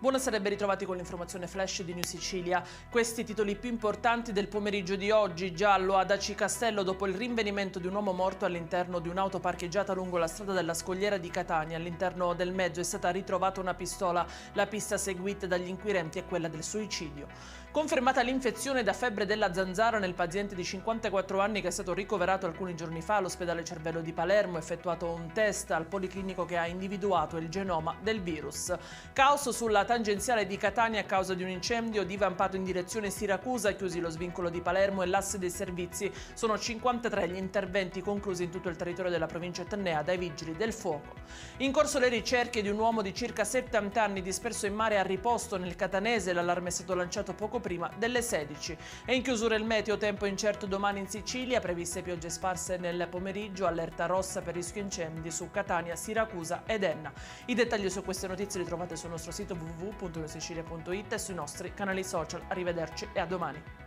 Buonasera e ben ritrovati con l'informazione flash di New Sicilia. Questi titoli più importanti del pomeriggio di oggi. Giallo ad Aci Castello dopo il rinvenimento di un uomo morto all'interno di un'auto parcheggiata lungo la strada della Scogliera di Catania. All'interno del mezzo è stata ritrovata una pistola. La pista seguita dagli inquirenti è quella del suicidio. Confermata l'infezione da febbre della zanzara nel paziente di 54 anni che è stato ricoverato alcuni giorni fa all'ospedale Cervello di Palermo, effettuato un test al policlinico che ha individuato il genoma del virus. Caos sulla tangenziale di Catania a causa di un incendio divampato in direzione Siracusa, chiusi lo svincolo di Palermo e l'asse dei servizi. Sono 53 gli interventi conclusi in tutto il territorio della provincia etnea dai vigili del fuoco. In corso le ricerche di un uomo di circa 70 anni disperso in mare a riposto nel Catanese. L'allarme è stato lanciato poco prima delle 16. E in chiusura il meteo, tempo incerto domani in Sicilia, previste piogge sparse nel pomeriggio, allerta rossa per rischio incendi su Catania, Siracusa ed Enna. I dettagli su queste notizie li trovate sul nostro sito www.newsicilia.it e sui nostri canali social. Arrivederci e a domani.